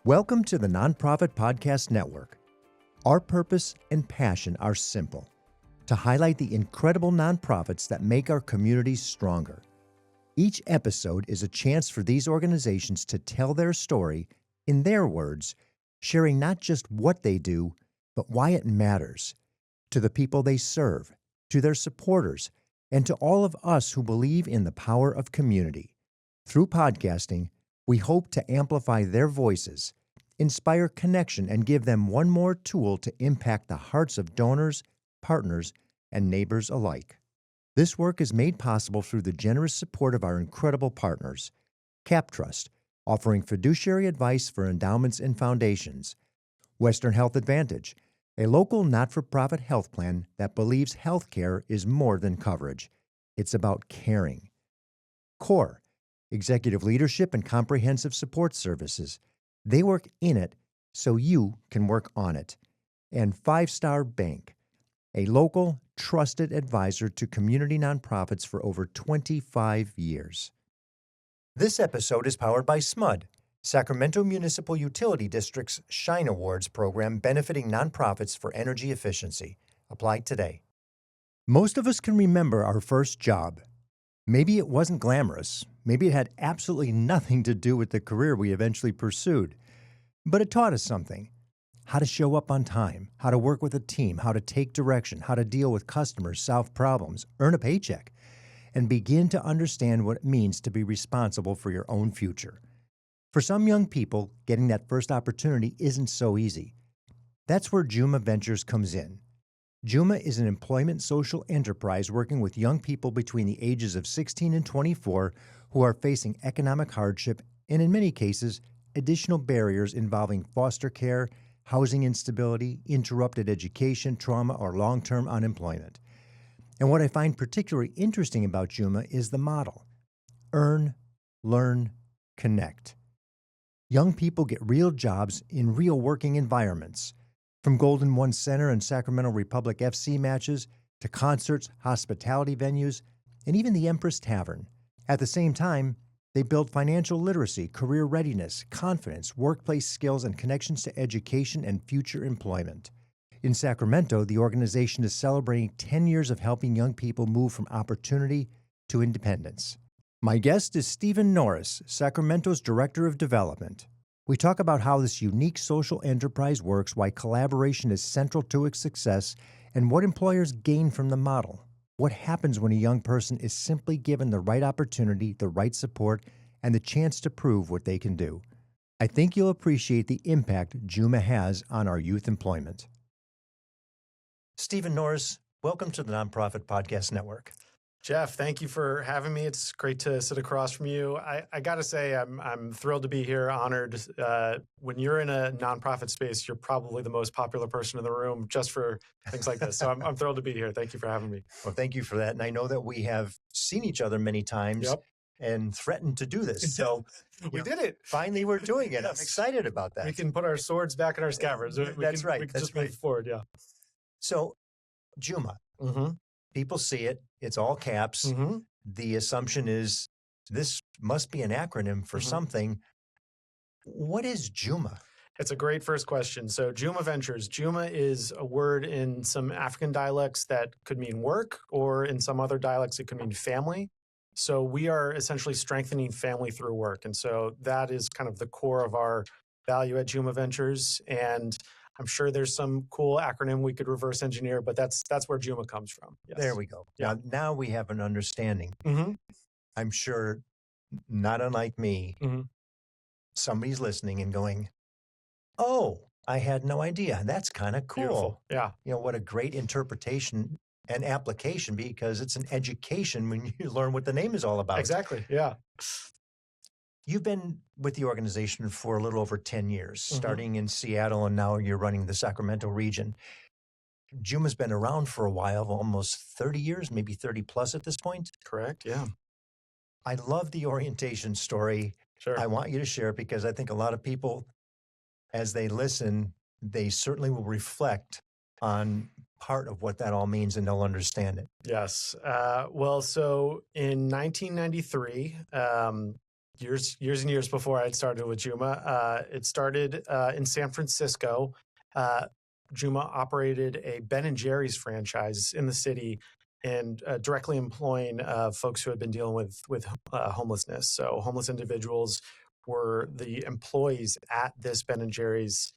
Welcome to the NonProfit Podcast Network. Our purpose and passion are simple: to highlight the incredible nonprofits that make our communities stronger. Each episode is a chance for these organizations to tell their story in their words, sharing not just what they do, but why it matters to the people they serve, to their supporters, and to all of us who believe in the power of community. Through podcasting, we hope to amplify their voices, inspire connection, and give them one more tool to impact the hearts of donors, partners, and neighbors alike. This work is made possible through the generous support of our incredible partners: CapTrust, offering fiduciary advice for endowments and foundations; Western Health Advantage, a local not-for-profit health plan that believes healthcare is more than coverage. It's about caring; CORE, executive leadership and comprehensive support services. They work in it so you can work on it. And Five Star Bank, a local, trusted advisor to community nonprofits for over 25 years. This episode is powered by SMUD, Sacramento Municipal Utility District's Shine Awards program benefiting nonprofits for energy efficiency. Apply today. Most of us can remember our first job. Maybe it wasn't glamorous. Maybe it had absolutely nothing to do with the career we eventually pursued. But it taught us something: how to show up on time, how to work with a team, how to take direction, how to deal with customers, solve problems, earn a paycheck, and begin to understand what it means to be responsible for your own future. For some young people, getting that first opportunity isn't so easy. That's where Juma Ventures comes in. Juma is an employment social enterprise working with young people between the ages of 16 and 24 who are facing economic hardship and, in many cases, additional barriers involving foster care, housing instability, interrupted education, trauma, or long-term unemployment. And what I find particularly interesting about Juma is the model: earn, learn, connect. Young people get real jobs in real working environments, from Golden One Center and Sacramento Republic FC matches to concerts, hospitality venues, and even the Empress Tavern. At the same time, they build financial literacy, career readiness, confidence, workplace skills, and connections to education and future employment. In Sacramento, the organization is celebrating 10 years of helping young people move from opportunity to independence. My guest is Stephen Norris, Sacramento's Director of Development. We talk about how this unique social enterprise works, why collaboration is central to its success, and what employers gain from the model. What happens when a young person is simply given the right opportunity, the right support, and the chance to prove what they can do. I think you'll appreciate the impact Juma has on our youth employment. Stephen Norris, welcome to the NonProfit Podcast Network. Jeff, thank you for having me. It's great to sit across from you. I got to say, I'm thrilled to be here, honored. When you're in a nonprofit space, you're probably the most popular person in the room just for things like this. So I'm thrilled to be here. Thank you for having me. Well, thank you for that. And I know that we have seen each other many times and threatened to do this. So we did it. Finally, we're doing it. Yes. I'm excited about that. We can put our swords back in our scabbards. That's right. We can just move forward, yeah. So, Juma. Mm-hmm. People see it. It's all caps. Mm-hmm. The assumption is this must be an acronym for something. What is Juma? It's a great first question. So Juma Ventures. Juma is a word in some African dialects that could mean work, or in some other dialects it could mean family. So we are essentially strengthening family through work. And so that is kind of the core of our value at Juma Ventures. And I'm sure there's some cool acronym we could reverse engineer, but that's where Juma comes from. Yes. There we go. Yeah. Now we have an understanding. Mm-hmm. I'm sure, not unlike me, somebody's listening and going, "Oh, I had no idea. That's kind of cool." Beautiful. Yeah. What a great interpretation and application, because it's an education when you learn what the name is all about. Exactly. Yeah. You've been with the organization for a little over 10 years, starting in Seattle, and now you're running the Sacramento region. Juma's been around for a while, almost 30 years, maybe 30 plus at this point. Correct, yeah. I love the orientation story. Sure. I want you to share it because I think a lot of people, as they listen, they certainly will reflect on part of what that all means and they'll understand it. Yes. Well, so in 1993, years and years before I had started with Juma. It started in San Francisco. Juma operated a Ben & Jerry's franchise in the city and directly employing folks who had been dealing with homelessness. So homeless individuals were the employees at this Ben & Jerry's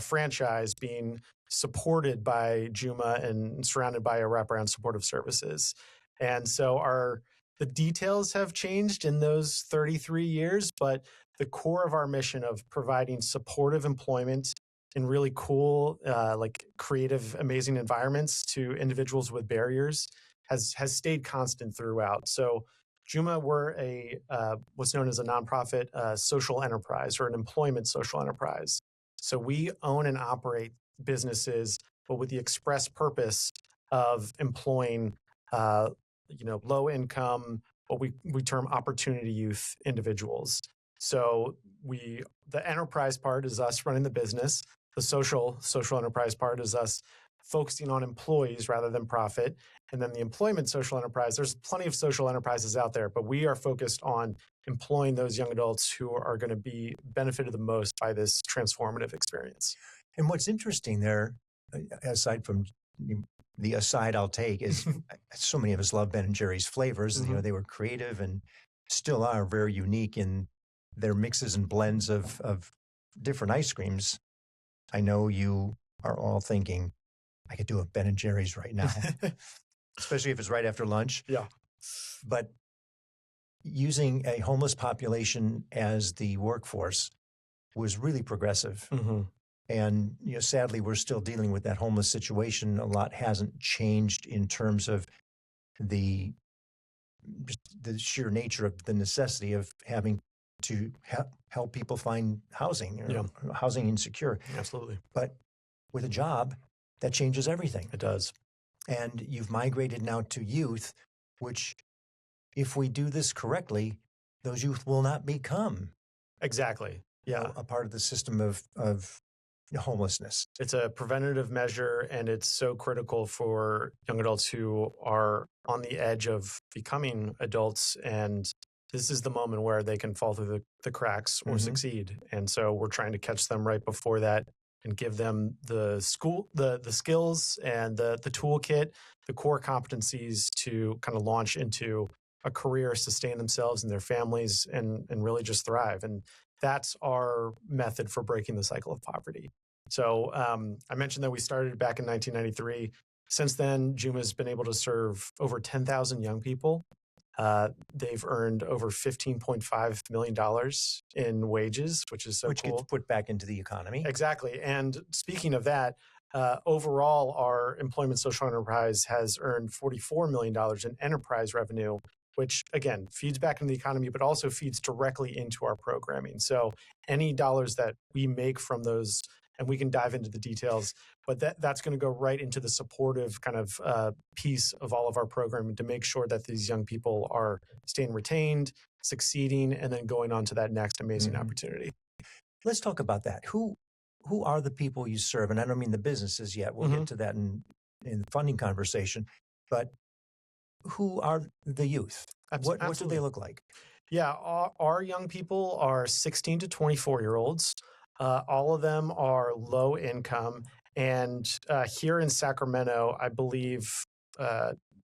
franchise being supported by Juma and surrounded by a wraparound supportive services. And so the details have changed in those 33 years, but the core of our mission of providing supportive employment in really cool, like creative, amazing environments to individuals with barriers has stayed constant throughout. So Juma, we're what's known as a nonprofit social enterprise or an employment social enterprise. So we own and operate businesses, but with the express purpose of employing low income, what we term opportunity youth individuals. So the enterprise part is us running the business. The social enterprise part is us focusing on employees rather than profit. And then the employment social enterprise, there's plenty of social enterprises out there, but we are focused on employing those young adults who are going to be benefited the most by this transformative experience. And what's interesting there, aside from the aside I'll take, is so many of us love Ben & Jerry's flavors. Mm-hmm. They were creative and still are very unique in their mixes and blends of different ice creams. I know you are all thinking, I could do a Ben & Jerry's right now, especially if it's right after lunch. Yeah. But using a homeless population as the workforce was really progressive. Mm-hmm. And sadly, we're still dealing with that homeless situation. A lot hasn't changed in terms of the sheer nature of the necessity of having to help people find housing, housing insecure. Absolutely. But with a job, that changes everything. It does. And you've migrated now to youth, which, if we do this correctly, those youth will not become exactly a part of the system of homelessness. It's a preventative measure, and it's so critical for young adults who are on the edge of becoming adults. And this is the moment where they can fall through the cracks or succeed. And so we're trying to catch them right before that and give them the skills and the toolkit, the core competencies to kind of launch into a career, sustain themselves and their families, and really just thrive. And that's our method for breaking the cycle of poverty. So I mentioned that we started back in 1993. Since then, Juma's been able to serve over 10,000 young people. They've earned over $15.5 million in wages, which is so which cool. Gets put back into the economy. Exactly. And speaking of that, overall, our employment social enterprise has earned $44 million in enterprise revenue, which, again, feeds back into the economy, but also feeds directly into our programming. So any dollars that we make from those, and we can dive into the details, but that's going to go right into the supportive kind of piece of all of our programming to make sure that these young people are staying retained, succeeding, and then going on to that next amazing opportunity. Let's talk about that. Who are the people you serve? And I don't mean the businesses yet. We'll get to that in the funding conversation. But who are the youth? What do they look like? Yeah, our young people are 16 to 24-year-olds. All of them are low income. And here in Sacramento, I believe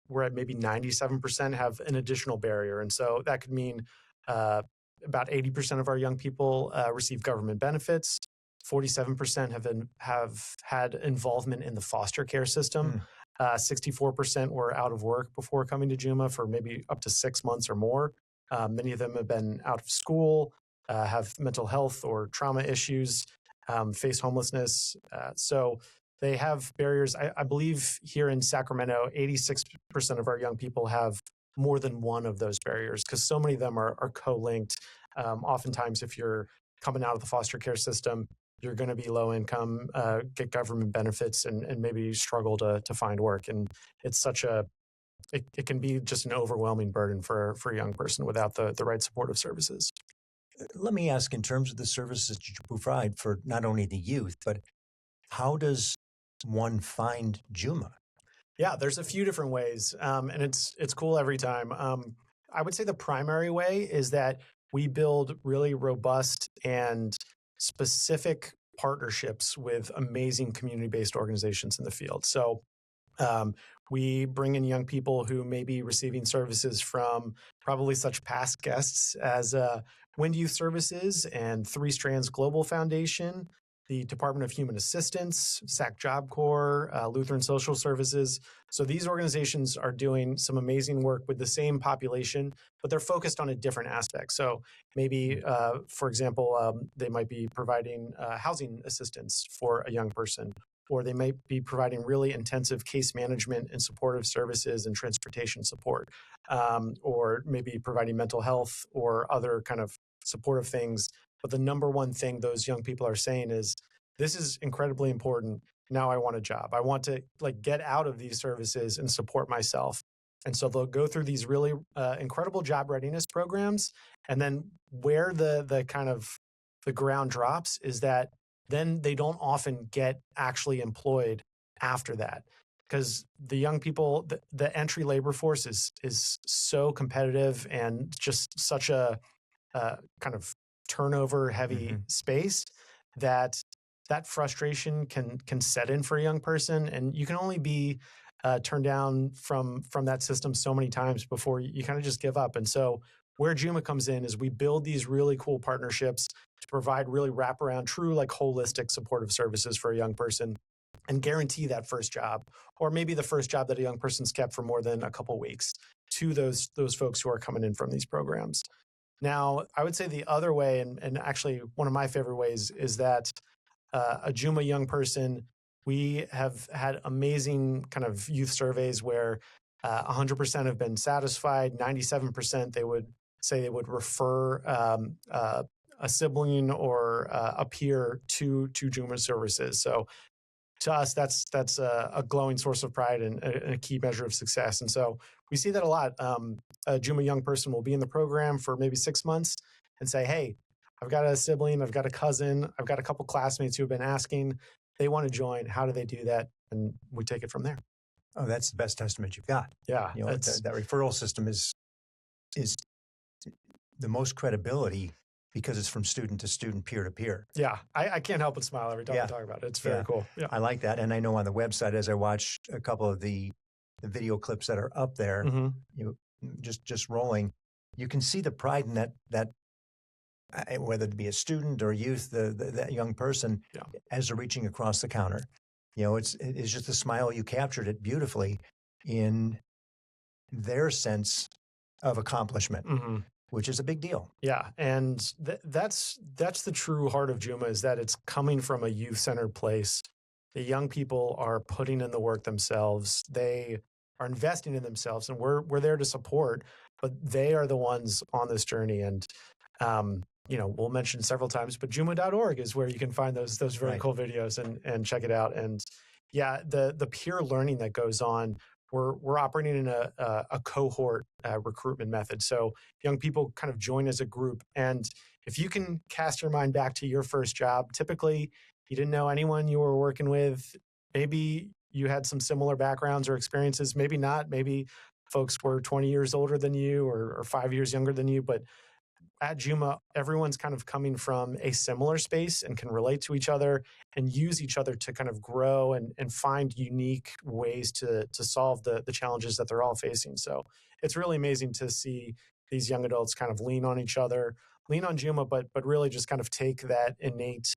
we're at maybe 97% have an additional barrier. And so that could mean about 80% of our young people receive government benefits. 47% have had involvement in the foster care system. 64% were out of work before coming to Juma for maybe up to 6 months or more. Many of them have been out of school, have mental health or trauma issues, face homelessness. So they have barriers. I believe here in Sacramento, 86% of our young people have more than one of those barriers because so many of them are co-linked. Oftentimes, if you're coming out of the foster care system, you're going to be low income, get government benefits, and maybe struggle to find work. And it's it can be just an overwhelming burden for a young person without the right supportive services. Let me ask, in terms of the services you provide for not only the youth, but how does one find Juma? Yeah, there's a few different ways, and it's cool every time. I would say the primary way is that we build really robust and specific partnerships with amazing community-based organizations in the field. So we bring in young people who may be receiving services from probably such past guests as Wind Youth Services and Three Strands Global Foundation, the Department of Human Assistance, SAC Job Corps, Lutheran Social Services. So these organizations are doing some amazing work with the same population, but they're focused on a different aspect. So maybe, for example, they might be providing housing assistance for a young person, or they might be providing really intensive case management and supportive services and transportation support, or maybe providing mental health or other kind of supportive things. But the number one thing those young people are saying is, this is incredibly important. Now I want a job. I want to get out of these services and support myself. And so they'll go through these really incredible job readiness programs. And then where the kind of the ground drops is that then they don't often get actually employed after that, because the young people, the entry labor force is so competitive and just such a kind of turnover heavy space that frustration can set in for a young person, and you can only be turned down from that system so many times before you kind of just give up. And so where Juma comes in is we build these really cool partnerships to provide really wraparound, true, holistic supportive services for a young person and guarantee that first job, or maybe the first job that a young person's kept for more than a couple weeks, to those folks who are coming in from these programs. Now, I would say the other way, and actually one of my favorite ways, is that a Juma young person, we have had amazing kind of youth surveys where 100% have been satisfied. 97% they would say they would refer a sibling or a peer to Juma services. So to us, that's a glowing source of pride and a key measure of success. And so we see that a lot. A Juma young person will be in the program for maybe 6 months and say, hey, I've got a sibling, I've got a cousin, I've got a couple classmates who have been asking, they want to join. How do they do that? And we take it from there. Oh, that's the best testament you've got. Yeah. That referral system is the most credibility because it's from student to student, peer to peer. Yeah. I can't help but smile every time I talk about it. It's very cool. Yeah. I like that. And I know on the website, as I watch a couple of the video clips that are up there, just rolling, you can see the pride in that whether it be a student or youth, that young person, as they're reaching across the counter. It's just a smile. You captured it beautifully in their sense of accomplishment, which is a big deal. Yeah, and that's the true heart of Juma, is that it's coming from a youth-centered place. The young people are putting in the work themselves. They are investing in themselves, and we're there to support, but they are the ones on this journey. And we'll mention several times, but Juma.org is where you can find those very cool videos and check it out. And yeah, the peer learning that goes on, we're operating in a cohort recruitment method. So young people kind of join as a group. And if you can cast your mind back to your first job, typically you didn't know anyone you were working with. Maybe you had some similar backgrounds or experiences, maybe not. Maybe folks were 20 years older than you or 5 years younger than you, but at Juma, everyone's kind of coming from a similar space and can relate to each other and use each other to kind of grow and find unique ways to solve the challenges that they're all facing. So it's really amazing to see these young adults kind of lean on each other, lean on Juma, but really just kind of take that innate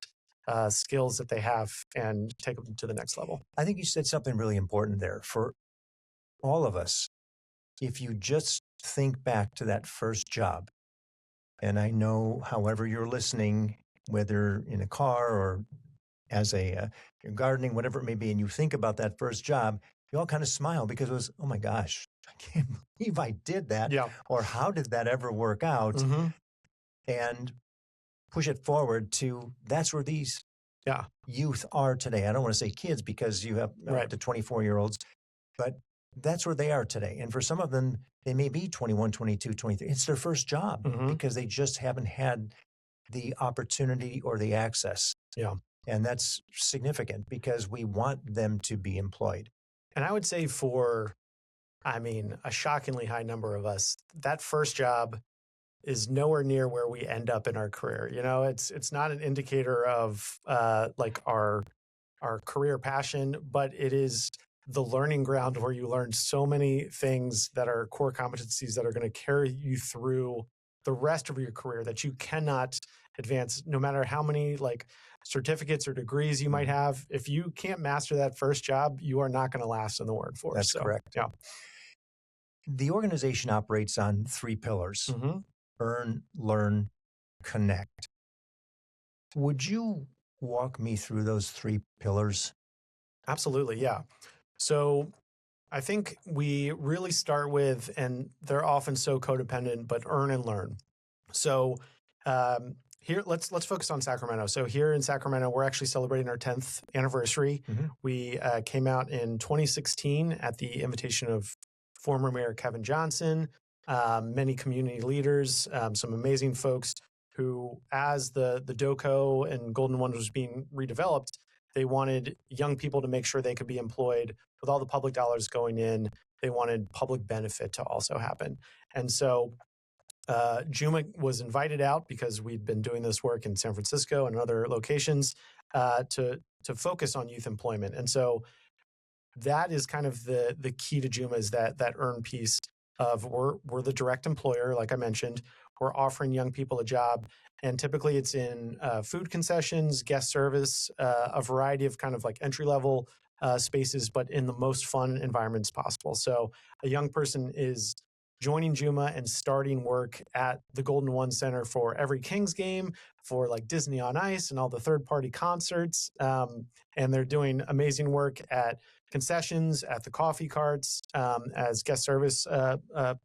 skills that they have and take them to the next level. I think you said something really important there for all of us. If you just think back to that first job, and I know, however you're listening, whether in a car or as you're gardening, whatever it may be, and you think about that first job, you all kind of smile because it was, oh my gosh, I can't believe I did that. Yeah. Or how did that ever work out? And push it forward to that's where these youth are today. I don't want to say kids because you have the 24-year-olds, but that's where they are today. And for some of them, they may be 21, 22, 23. It's their first job because they just haven't had the opportunity or the access. Yeah. And that's significant because we want them to be employed. And I would say a shockingly high number of us, that first job nowhere near where we end up in our career. It's not an indicator of like our career passion, but it is the learning ground where you learn so many things that are core competencies that are going to carry you through the rest of your career that you cannot advance, no matter how many like certificates or degrees you might have. If you can't master that first job, you are not going to last in the workforce. That's correct. Yeah. The organization operates on 3 pillars: earn, learn, connect. Would you walk me through those 3 pillars? Absolutely. Yeah. So I think we really start with, and they're often so codependent, but earn and learn. So here, let's focus on Sacramento. So here in Sacramento, we're actually celebrating our 10th anniversary. We came out in 2016 at the invitation of former Mayor Kevin Johnson, many community leaders, some amazing folks who, as the DOCO and Golden One was being redeveloped, they wanted young people to make sure they could be employed. With all the public dollars going in, they wanted public benefit to also happen. And so Juma was invited out because we'd been doing this work in San Francisco and other locations to focus on youth employment. And so that is kind of the key to Juma, is that earn piece of we're the direct employer, like I mentioned. We're offering young people a job, and typically it's in food concessions, guest service, a variety of kind of like entry-level spaces, but in the most fun environments possible. So a young person is joining Juma and starting work at the Golden One Center for every Kings game, for like Disney on Ice and all the third-party concerts. And they're doing amazing work at concessions, at the coffee carts, as guest service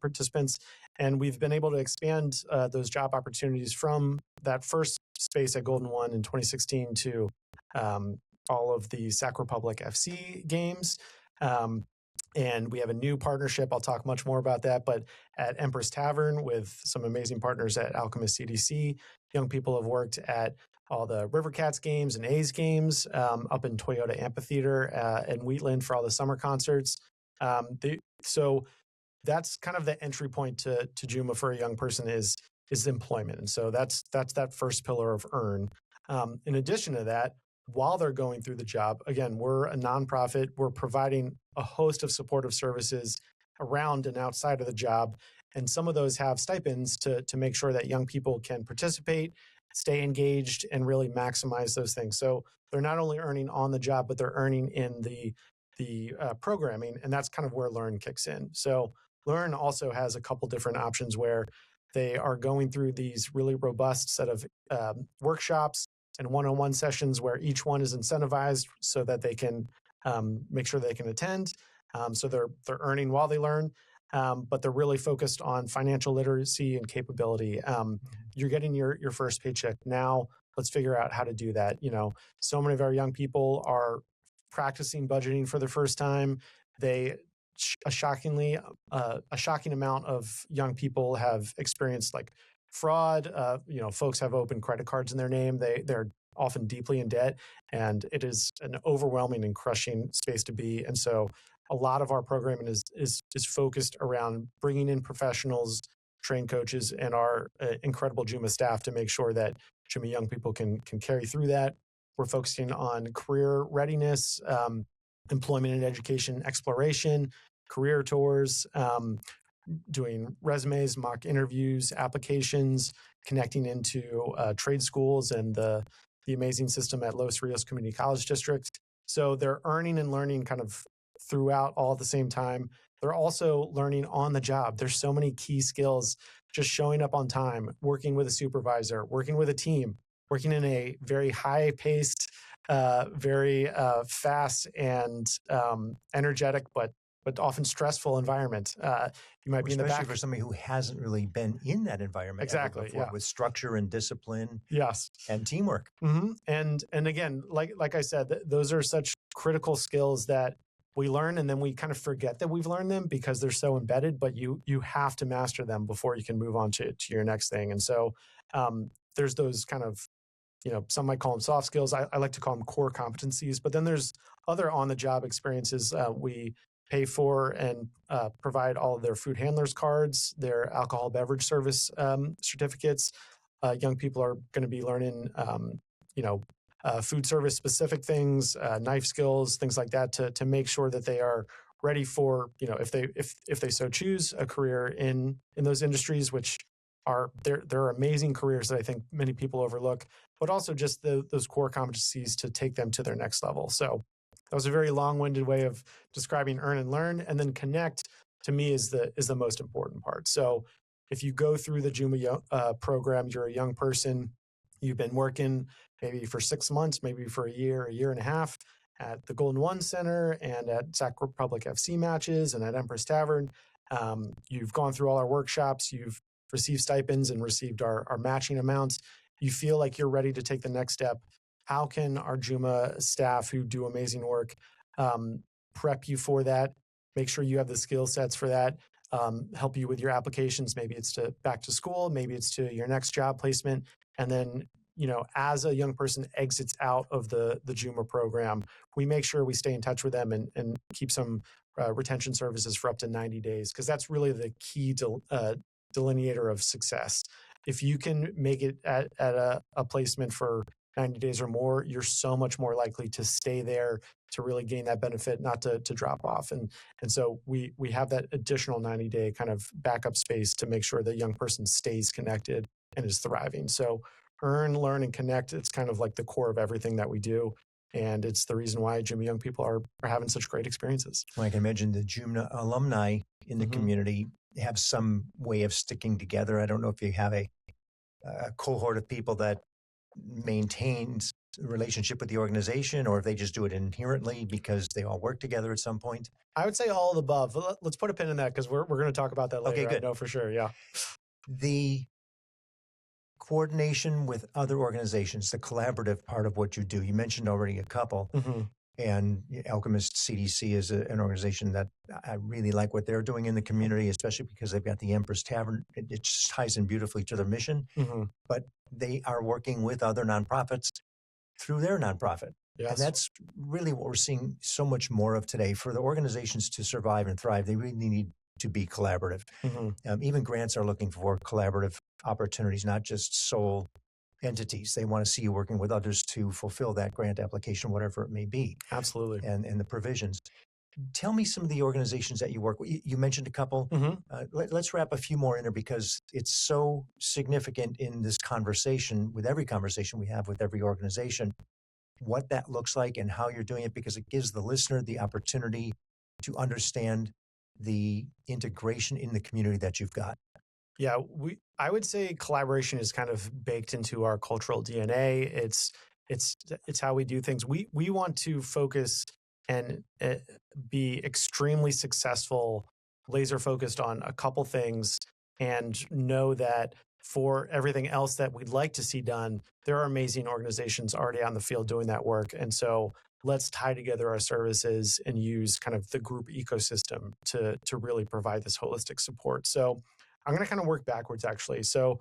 participants. And we've been able to expand those job opportunities from that first space at Golden One in 2016 to all of the Sac Republic FC games. And we have a new partnership. I'll talk much more about that, but at Empress Tavern with some amazing partners at Alchemist CDC. Young people have worked at all the River Cats games and A's games, up in Toyota Amphitheater and Wheatland for all the summer concerts. So that's kind of the entry point to Juma for a young person is employment. And so that's that first pillar of earn. In addition to that, while they're going through the job, again, we're a nonprofit. We're providing a host of supportive services around and outside of the job. And some of those have stipends to make sure that young people can participate, stay engaged, and really maximize those things. So they're not only earning on the job, but they're earning in the programming. And that's kind of where Learn kicks in. So Learn also has a couple different options where they are going through these really robust set of workshops and one-on-one sessions where each one is incentivized so that they can make sure they can attend. So they're earning while they learn, but they're really focused on financial literacy and capability. You're getting your first paycheck now. Let's figure out how to do that. So many of our young people are practicing budgeting for the first time. A shocking amount of young people have experienced like fraud. Folks have open credit cards in their name. They're often deeply in debt, and it is an overwhelming and crushing space to be. And so a lot of our programming is focused around bringing in professionals, trained coaches, and our incredible Juma staff to make sure that Juma young people can carry through that. We're focusing on career readiness, employment and education exploration, career tours, doing resumes, mock interviews, applications, connecting into trade schools and the amazing system at Los Rios Community College District. So they're earning and learning kind of throughout all at the same time. They're also learning on the job. There's so many key skills, just showing up on time, working with a supervisor, working with a team, working in a very high-paced, very fast and energetic, but often stressful environment. You might be in the back. Especially for somebody who hasn't really been in that environment Exactly, before, with structure and discipline, yes, and teamwork. And again, like I said, those are such critical skills that we learn, and then we kind of forget that we've learned them because they're so embedded. But you have to master them before you can move on to your next thing. And so there's those kind of, some might call them soft skills. I like to call them core competencies. But then there's other on-the-job experiences. We pay for and provide all of their food handlers cards, their alcohol beverage service certificates. Young people are going to be learning, food service specific things, knife skills, things like that, to make sure that they are ready for, if they so choose, a career in those industries, which are they're amazing careers that I think many people overlook, but also just those core competencies to take them to their next level. So that was a very long-winded way of describing earn and learn, and then connect to me is the most important part. So if you go through the Juma program, you're a young person, you've been working maybe for 6 months, maybe for a year and a half at the Golden One Center and at Sacramento Republic FC matches and at Empress Tavern. You've gone through all our workshops, you've received stipends and received our matching amounts. You feel like you're ready to take the next step. How can our Juma staff, who do amazing work, prep you for that? Make sure you have the skill sets for that. Help you with your applications. Maybe it's to back to school, maybe it's to your next job placement. And then, as a young person exits out of the Juma program, we make sure we stay in touch with them and keep some retention services for up to 90 days, because that's really the key delineator of success. If you can make it at a placement for 90 days or more, you're so much more likely to stay there, to really gain that benefit, not to drop off. And so we have that additional 90-day kind of backup space to make sure the young person stays connected and is thriving. So earn, learn, and connect, it's kind of like the core of everything that we do. And it's the reason why Juma young people are having such great experiences. Well, I can imagine the Juma alumni in the community have some way of sticking together. I don't know if you have a cohort of people that maintains a relationship with the organization, or if they just do it inherently because they all work together at some point. I would say all of the above. Let's put a pin in that, because we're going to talk about that later. Okay, good. I know for sure, yeah. The coordination with other organizations, the collaborative part of what you do, you mentioned already a couple. And Alchemist CDC is an organization that I really like what they're doing in the community, especially because they've got the Empress Tavern. It just ties in beautifully to their mission. But they are working with other nonprofits through their nonprofit. Yes. And that's really what we're seeing so much more of today. For the organizations to survive and thrive, they really need to be collaborative. Even grants are looking for collaborative opportunities, not just sole entities. They want to see you working with others to fulfill that grant application, whatever it may be. Absolutely. And the provisions. Tell me some of the organizations that you work with. You mentioned a couple. Let's wrap a few more in there, because it's so significant in this conversation, with every conversation we have with every organization, what that looks like and how you're doing it, because it gives the listener the opportunity to understand the integration in the community that you've got. Yeah, I would say collaboration is kind of baked into our cultural DNA. It's how we do things. We want to focus and be extremely successful, laser focused on a couple things, and know that for everything else that we'd like to see done, there are amazing organizations already on the field doing that work. And so let's tie together our services and use kind of the group ecosystem to really provide this holistic support. So I'm going to kind of work backwards, actually. So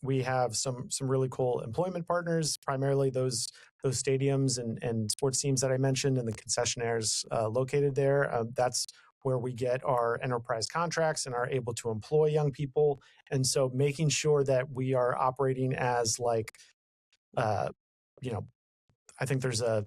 we have some really cool employment partners, primarily those stadiums and sports teams that I mentioned, and the concessionaires located there. That's where we get our enterprise contracts and are able to employ young people. And so making sure that we are operating as I think there's a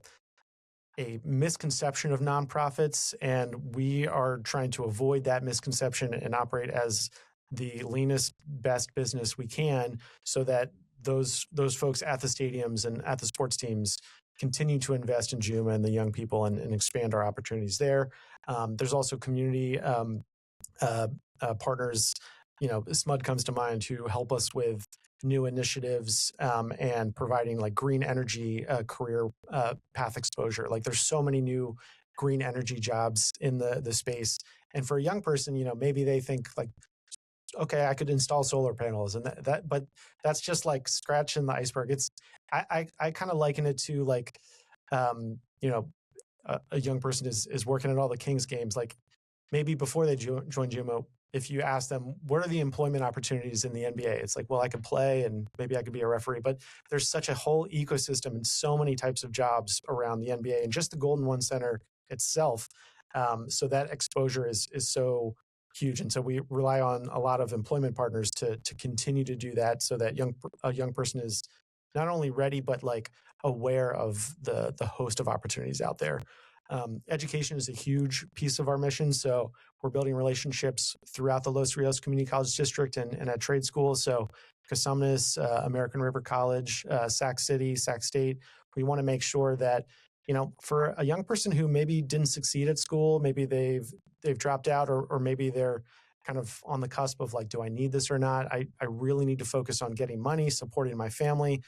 misconception of nonprofits, and we are trying to avoid that misconception and operate as the leanest, best business we can, so that those folks at the stadiums and at the sports teams continue to invest in Juma and the young people and expand our opportunities there. There's also community partners. SMUD comes to mind, who help us with new initiatives and providing like green energy career path exposure. Like there's so many new green energy jobs in the space. And for a young person, maybe they think like, okay, I could install solar panels and but that's just like scratching the iceberg. I kind of liken it to like, a young person is working at all the Kings games. Like maybe before they join Juma, if you ask them, what are the employment opportunities in the NBA? It's like, well, I could play and maybe I could be a referee, but there's such a whole ecosystem and so many types of jobs around the NBA, and just the Golden One Center itself So that exposure is so huge. And so we rely on a lot of employment partners to continue to do that, so that a young person is not only ready, but like aware of the host of opportunities out there. Education is a huge piece of our mission. So we're building relationships throughout the Los Rios Community College District and at trade schools. So Casumnas, American River College, Sac City, Sac State. We want to make sure that, for a young person who maybe didn't succeed at school, maybe they've dropped out, or maybe they're kind of on the cusp of like, do I need this or not? I really need to focus on getting money, supporting my family.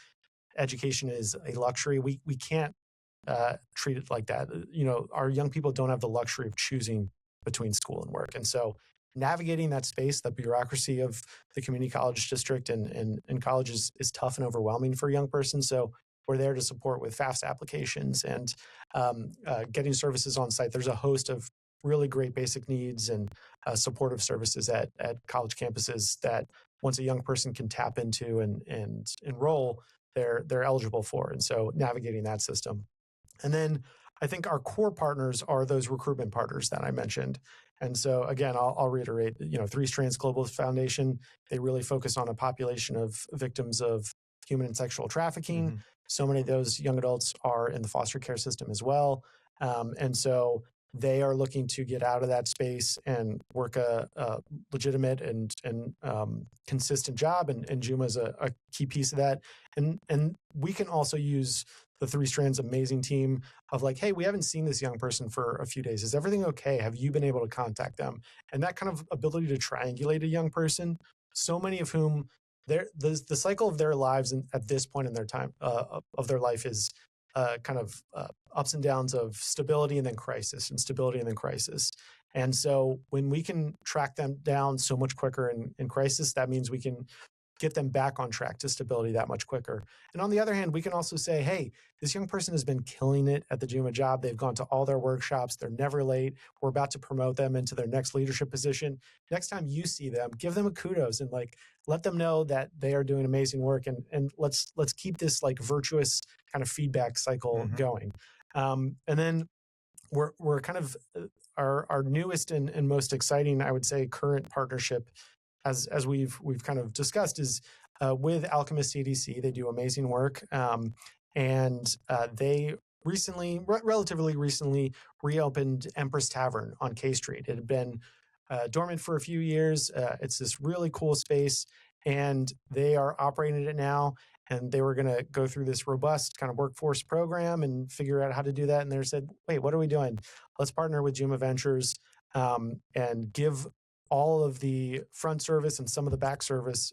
Education is a luxury. We can't treat it like that. Our young people don't have the luxury of choosing between school and work. And so navigating that space, the bureaucracy of the community college district and college is tough and overwhelming for a young person. So we're there to support with FAFSA applications and getting services on site. There's a host of really great basic needs and supportive services at college campuses that once a young person can tap into and enroll, they're eligible for. And so navigating that system. And then I think our core partners are those recruitment partners that I mentioned. And so again, I'll reiterate, Three Strands Global Foundation, they really focus on a population of victims of human and sexual trafficking. Mm-hmm. So many of those young adults are in the foster care system as well. And so they are looking to get out of that space and work a legitimate and consistent job. And Juma is a key piece of that. And we can also use the Three Strands amazing team of like, hey, we haven't seen this young person for a few days. Is everything okay? Have you been able to contact them? And that kind of ability to triangulate a young person, so many of whom the cycle of their lives at this point in their time of their life is kind of ups and downs of stability and then crisis, and stability and then crisis. And so when we can track them down so much quicker in crisis, that means we can get them back on track to stability that much quicker. And on the other hand, we can also say, hey, this young person has been killing it at the Juma job. They've gone to all their workshops. They're never late. We're about to promote them into their next leadership position. Next time you see them, give them a kudos and like let them know that they are doing amazing work. And let's keep this like virtuous kind of feedback cycle going. And then we're kind of our newest and most exciting, I would say, current partnership, as we've kind of discussed, is with Alchemist CDC. They do amazing work, and they relatively recently, reopened Empress Tavern on K Street. It had been dormant for a few years. It's this really cool space, and they are operating it now. And they were going to go through this robust kind of workforce program and figure out how to do that. And they said, wait, what are we doing? Let's partner with Juma Ventures and give all of the front service and some of the back service,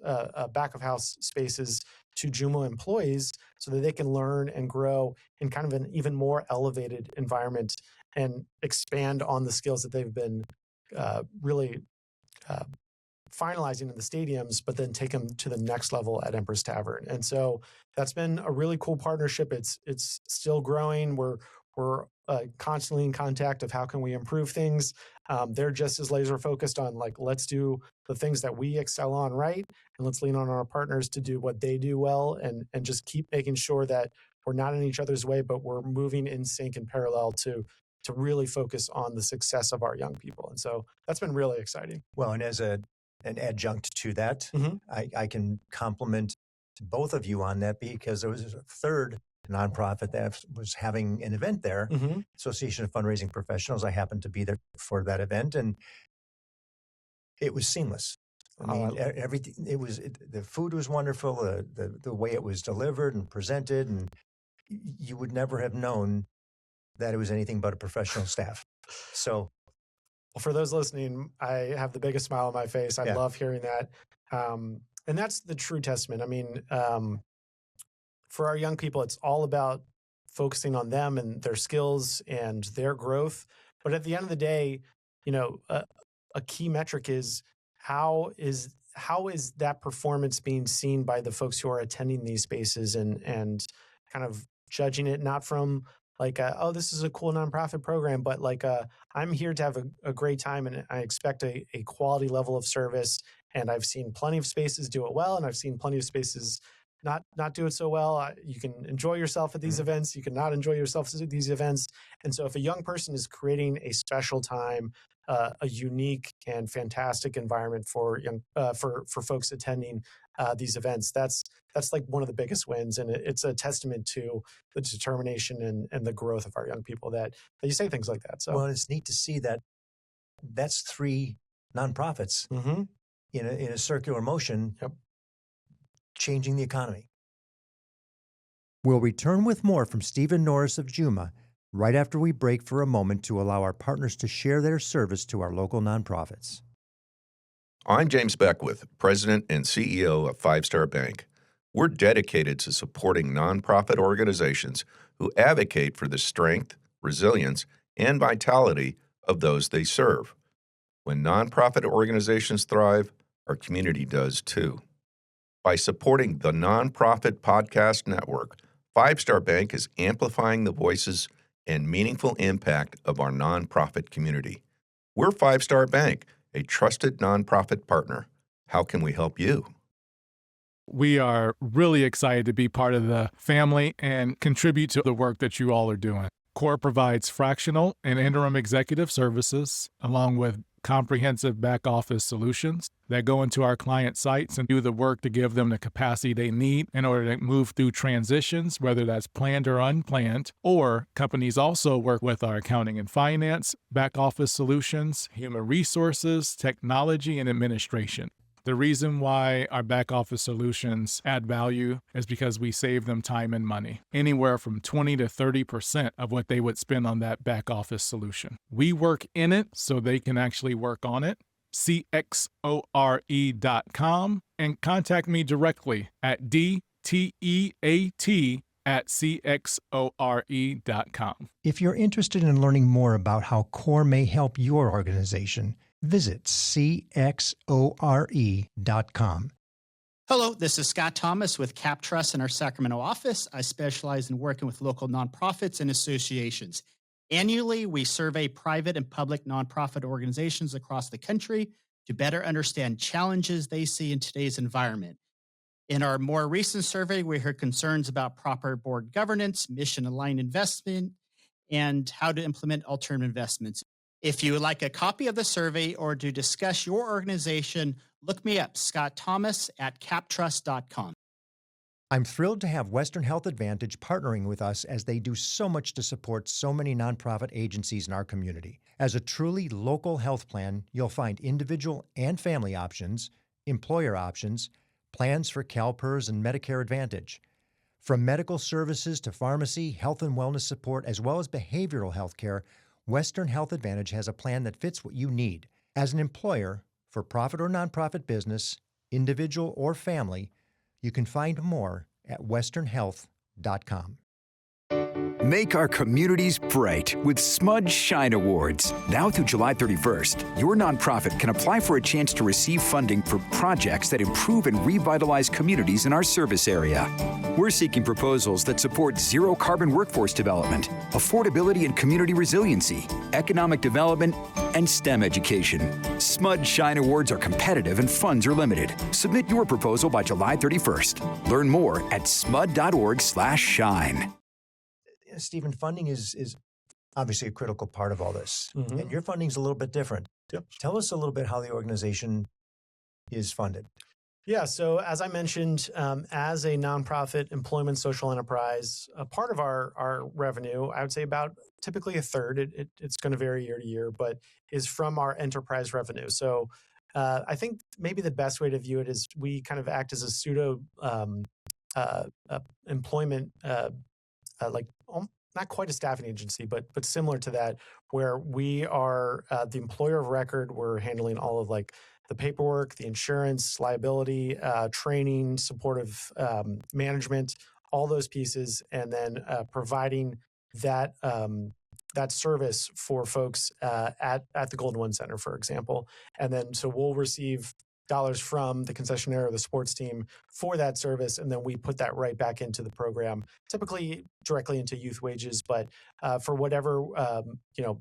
back of house spaces to Juma employees so that they can learn and grow in kind of an even more elevated environment and expand on the skills that they've been really finalizing in the stadiums, but then take them to the next level at Empress Tavern. And so that's been a really cool partnership. It's still growing. We're constantly in contact of how can we improve things. They're just as laser focused on like, let's do the things that we excel on right, and let's lean on our partners to do what they do well, and just keep making sure that we're not in each other's way, but we're moving in sync and parallel to really focus on the success of our young people. And so that's been really exciting. Well, and as an adjunct to that, I can compliment both of you on that, because there was a third nonprofit that was having an event there, Association of Fundraising Professionals. I happened to be there for that event, and it was seamless. I mean, everything. The food was wonderful. The way it was delivered and presented, and you would never have known that it was anything but a professional staff. So, well, for those listening, I have the biggest smile on my face. I love hearing that, and that's the true testament. I mean, for our young people, it's all about focusing on them and their skills and their growth. But at the end of the day, a key metric is how is that performance being seen by the folks who are attending these spaces, and kind of judging it not from like, oh, this is a cool nonprofit program, but like, I'm here to have a great time, and I expect a quality level of service. And I've seen plenty of spaces do it well, and I've seen plenty of spaces not do it so well. You can enjoy yourself at these events. You can not enjoy yourself at these events. And so if a young person is creating a special time, a unique and fantastic environment for for folks attending these events, that's like one of the biggest wins. And it's a testament to the determination and the growth of our young people that you say things like that. So, well, it's neat to see that that's 3 nonprofits in a circular motion. Yep. Changing the economy. We'll return with more from Stephen Norris of Juma right after we break for a moment to allow our partners to share their service to our local nonprofits. I'm James Beckwith, President and CEO of Five Star Bank. We're dedicated to supporting nonprofit organizations who advocate for the strength, resilience, and vitality of those they serve. When nonprofit organizations thrive, our community does too. By supporting the NonProfit Podcast Network, Five Star Bank is amplifying the voices and meaningful impact of our nonprofit community. We're Five Star Bank, a trusted nonprofit partner. How can we help you? We are really excited to be part of the family and contribute to the work that you all are doing. CORE provides fractional and interim executive services, along with comprehensive back-office solutions that go into our client sites and do the work to give them the capacity they need in order to move through transitions, whether that's planned or unplanned. Or companies also work with our accounting and finance, back-office solutions, human resources, technology, and administration. The reason why our back office solutions add value is because we save them time and money, anywhere from 20 to 30% of what they would spend on that back office solution. We work in it so they can actually work on it. CXORE.com and contact me directly at DTEAT@CXORE.com. If you're interested in learning more about how CORE may help your organization, visit CXORE.com. Hello, this is Scott Thomas with Cap Trust in our Sacramento office. I specialize in working with local nonprofits and associations. Annually, we survey private and public nonprofit organizations across the country to better understand challenges they see in today's environment. In our more recent survey, we heard concerns about proper board governance, mission-aligned investment, and how to implement alternative investments. If you would like a copy of the survey or to discuss your organization, look me up, Scott Thomas at captrust.com. I'm thrilled to have Western Health Advantage partnering with us as they do so much to support so many nonprofit agencies in our community. As a truly local health plan, you'll find individual and family options, employer options, plans for CalPERS and Medicare Advantage. From medical services to pharmacy, health and wellness support, as well as behavioral health care, Western Health Advantage has a plan that fits what you need. As an employer, for profit or nonprofit business, individual or family, you can find more at westernhealth.com. Make our communities bright with SMUD Shine Awards. Now through July 31st, your nonprofit can apply for a chance to receive funding for projects that improve and revitalize communities in our service area. We're seeking proposals that support zero carbon workforce development, affordability and community resiliency, economic development, and STEM education. SMUD Shine Awards are competitive and funds are limited. Submit your proposal by July 31st. Learn more at smud.org/shine. Stephen, funding is obviously a critical part of all this, and your funding is a little bit different. Yep. Tell us a little bit how the organization is funded. Yeah, so as I mentioned, as a nonprofit employment social enterprise, a part of our revenue, I would say about typically a third, it's going to vary year to year, but is from our enterprise revenue. So I think maybe the best way to view it is we kind of act as a pseudo employment not quite a staffing agency, but similar to that, where we are the employer of record. We're handling all of like the paperwork, the insurance, liability, training, supportive management, all those pieces, and then providing that service for folks at the Golden One Center, for example. And then so we'll receive dollars from the concessionaire or the sports team for that service, and then we put that right back into the program, typically directly into youth wages, but for whatever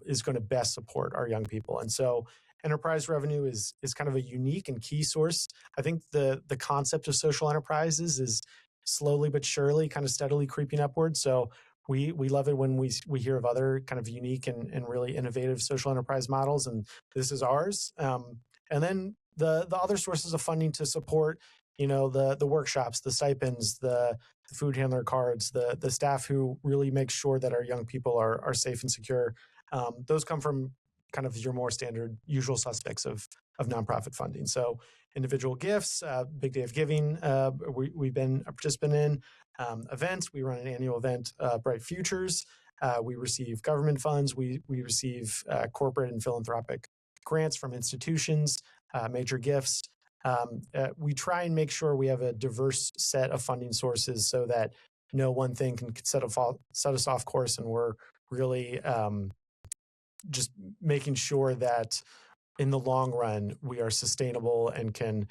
is going to best support our young people. And so enterprise revenue is kind of a unique and key source. I think the concept of social enterprises is slowly but surely, kind of steadily creeping upward. So we love it when we hear of other kind of unique and really innovative social enterprise models, and this is ours. And then the other sources of funding to support, the workshops, the stipends, the food handler cards, the staff who really make sure that our young people are safe and secure. Those come from kind of your more standard usual suspects of nonprofit funding. So individual gifts, Big Day of Giving, we've been a participant in. Events, we run an annual event, Bright Futures. We receive government funds. We receive corporate and philanthropic grants from institutions, major gifts. We try and make sure we have a diverse set of funding sources so that no one thing can set us off course, and we're really just making sure that in the long run we are sustainable and can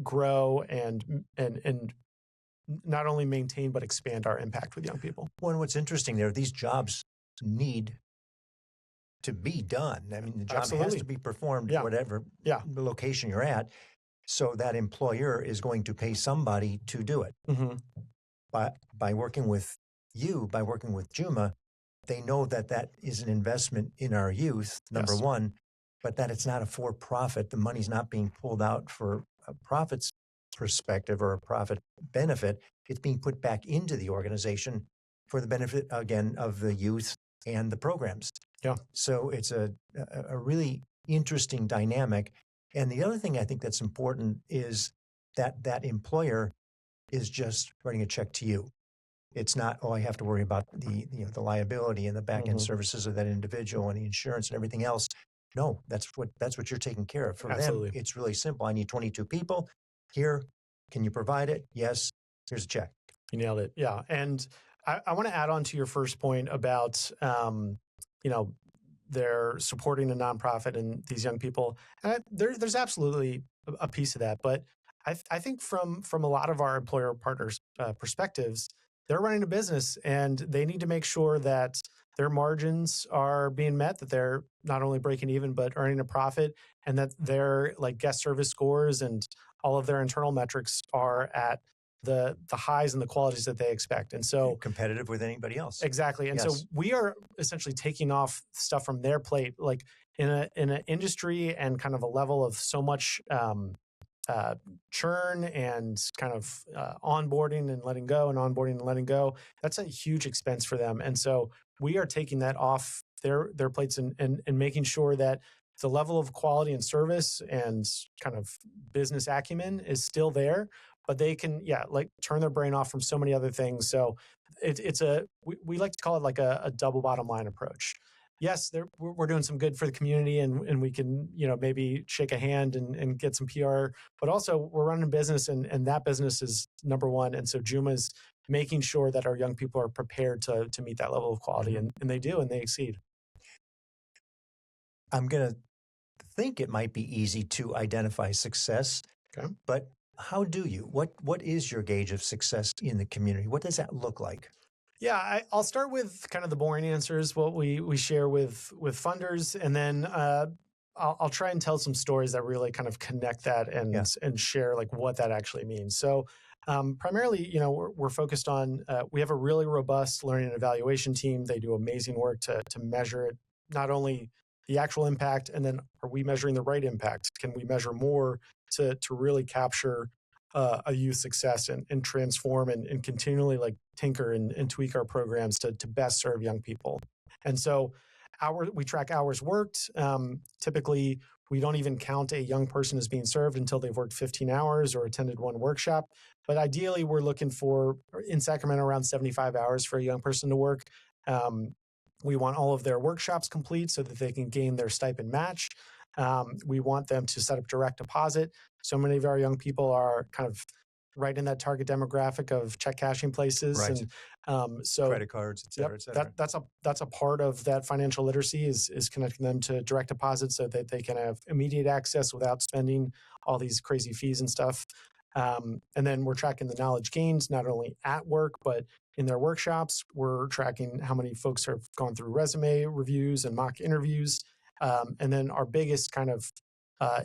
grow and not only maintain but expand our impact with young people. Well, and what's interesting there, these jobs need to be done. I mean, the job has to be performed, whatever location you're at. So that employer is going to pay somebody to do it. By working with you, by working with Juma, they know that is an investment in our youth, number one, but that it's not a for-profit. The money's not being pulled out for a profit's perspective or a profit benefit. It's being put back into the organization for the benefit, again, of the youth and the programs. Yeah. So it's a really interesting dynamic. And the other thing I think that's important is that employer is just writing a check to you. It's not, I have to worry about the liability and the back end services of that individual and the insurance and everything else. No, that's what you're taking care of. For them, it's really simple. I need 22 people. Here, can you provide it? Yes. Here's a check. You nailed it. Yeah. And I want to add on to your first point about, they're supporting a nonprofit and these young people. And there's absolutely a piece of that. But I think from a lot of our employer partners' perspectives, they're running a business and they need to make sure that their margins are being met, that they're not only breaking even, but earning a profit, and that their guest service scores and all of their internal metrics are at the highs and the qualities that they expect. And so competitive with anybody else. Exactly. And so we are essentially taking off stuff from their plate, like in an industry and kind of a level of so much churn and kind of onboarding and letting go and onboarding and letting go. That's a huge expense for them. And so we are taking that off their plates and making sure that the level of quality and service and kind of business acumen is still there, but they can, turn their brain off from so many other things. So we like to call it like a double bottom line approach. Yes, we're doing some good for the community and we can, maybe shake a hand and get some PR, but also we're running a business and that business is number one. And so Juma's making sure that our young people are prepared to meet that level of quality, and they do, and they exceed. I'm going to think it might be easy to identify success, but how do you? What is your gauge of success in the community? What does that look like? Yeah, I'll start with kind of the boring answers, what we share with funders, and then I'll try and tell some stories that really kind of connect that and share what that actually means. So primarily, we're focused on, we have a really robust learning and evaluation team. They do amazing work to measure it, not only the actual impact, and then are we measuring the right impact? Can we measure more to really capture a youth success and transform and continually tinker and tweak our programs to best serve young people? And so we track hours worked. Typically, we don't even count a young person as being served until they've worked 15 hours or attended one workshop. But ideally, we're looking for, in Sacramento, around 75 hours for a young person to work. We want all of their workshops complete so that they can gain their stipend match. We want them to set up direct deposit. So many of our young people are kind of right in that target demographic of check cashing places. Right. And so credit cards, et cetera, et cetera. That's a part of that financial literacy is connecting them to direct deposit so that they can have immediate access without spending all these crazy fees and stuff. And then we're tracking the knowledge gains, not only at work, but in their workshops. We're tracking how many folks have gone through resume reviews and mock interviews. And then our biggest kind of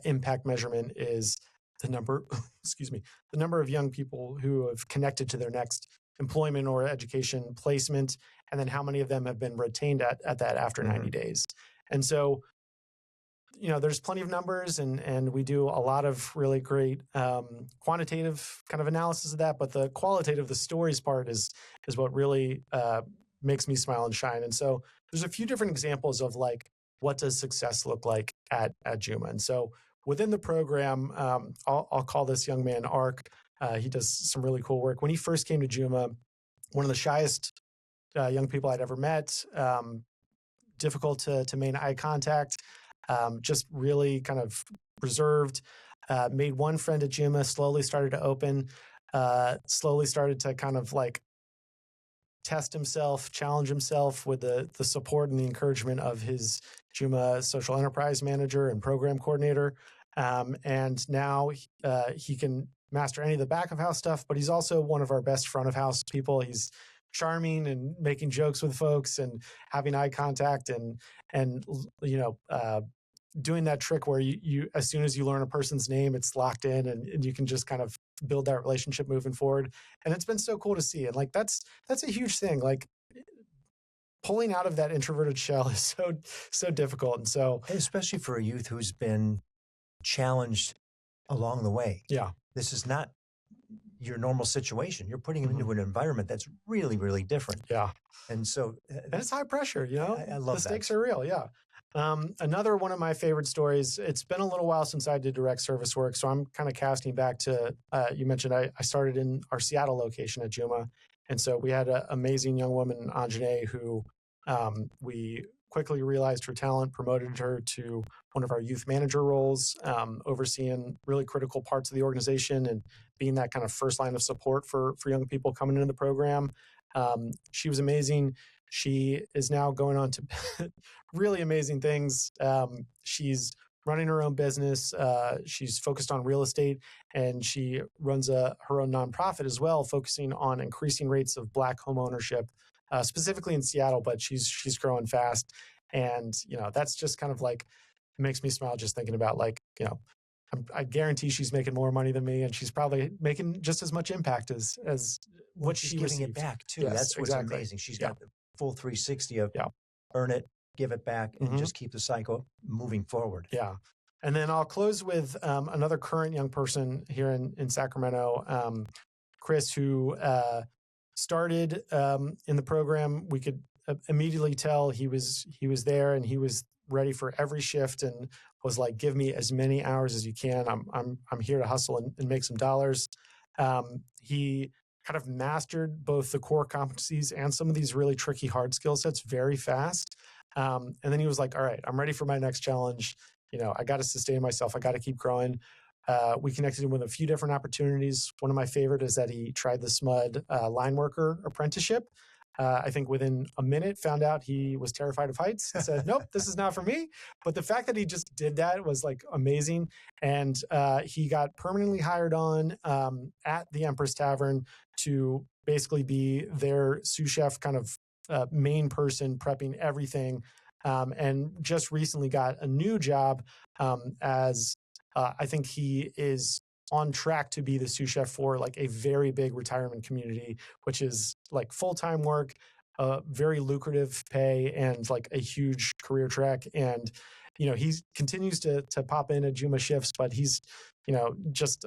impact measurement is the number, excuse me, the number of young people who have connected to their next employment or education placement, and then how many of them have been retained at that after 90 days. And so, there's plenty of numbers, and we do a lot of really great quantitative kind of analysis of that. But the qualitative, the stories part is what really makes me smile and shine. And so there's a few different examples of like, what does success look like at Juma? And so within the program, I'll call this young man Ark. He does some really cool work. When he first came to Juma, one of the shyest young people I'd ever met, difficult to maintain eye contact, just really kind of reserved, made one friend at Juma, slowly started to open, slowly started to kind of like test himself, challenge himself with the support and the encouragement of his Juma social enterprise manager and program coordinator. And now he can master any of the back of house stuff, but he's also one of our best front of house people. He's charming and making jokes with folks and having eye contact and doing that trick where you as soon as you learn a person's name, it's locked in and you can just kind of build that relationship moving forward. And it's been so cool to see. And like, that's a huge thing. Like pulling out of that introverted shell is so difficult. And so, especially for a youth who's been challenged along the way. Yeah. This is not your normal situation. You're putting him into an environment that's really, really different. Yeah. And so, and it's high pressure, I love the stakes are real. Yeah. Another one of my favorite stories, it's been a little while since I did direct service work, so I'm kind of casting back to, you mentioned I started in our Seattle location at Juma. And so we had an amazing young woman, Anjane, who we quickly realized her talent, promoted her to one of our youth manager roles, overseeing really critical parts of the organization and being that kind of first line of support for young people coming into the program. She was amazing. She is now going on to really amazing things. She's running her own business. She's focused on real estate, and she runs her own nonprofit as well, focusing on increasing rates of Black home ownership, specifically in Seattle, but she's growing fast. And, that's just kind of like, it makes me smile just thinking about like, I guarantee she's making more money than me, and she's probably making just as much impact as what she's she giving received. it back too. Yes, That's what's exactly. amazing. She's got the full 360 of Yeah. earn it, give it back, and just keep the cycle moving forward. Yeah. And then I'll close with another current young person here in Sacramento, Chris, who started in the program. We could immediately tell he was there, and he was ready for every shift, and was like, "Give me as many hours as you can. I'm here to hustle and make some dollars." He kind of mastered both the core competencies and some of these really tricky hard skill sets very fast. And then he was like, all right, I'm ready for my next challenge. I got to sustain myself. I got to keep growing. We connected him with a few different opportunities. One of my favorite is that he tried the SMUD line worker apprenticeship. I think within a minute found out he was terrified of heights. Said, nope, this is not for me. But the fact that he just did that was like amazing. And he got permanently hired on at the Empress Tavern to basically be their sous chef kind of main person prepping everything. And just recently got a new job as I think he is on track to be the sous chef for like a very big retirement community, which is like full-time work, very lucrative pay, and like a huge career track. And, he continues to pop in at Juma shifts, but he's, just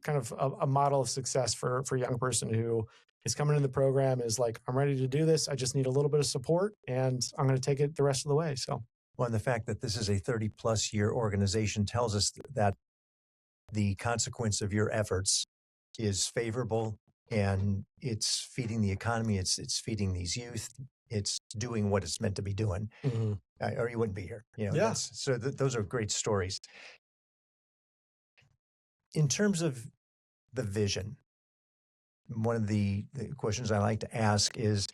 kind of a model of success for a young person who is coming in the program, is like, I'm ready to do this. I just need a little bit of support, and I'm going to take it the rest of the way. So, well, and the fact that this is a 30-plus year organization tells us that the consequence of your efforts is favorable, and it's feeding the economy. It's feeding these youth. It's doing what it's meant to be doing, or you wouldn't be here. So those are great stories. In terms of the vision, one of the questions I like to ask is,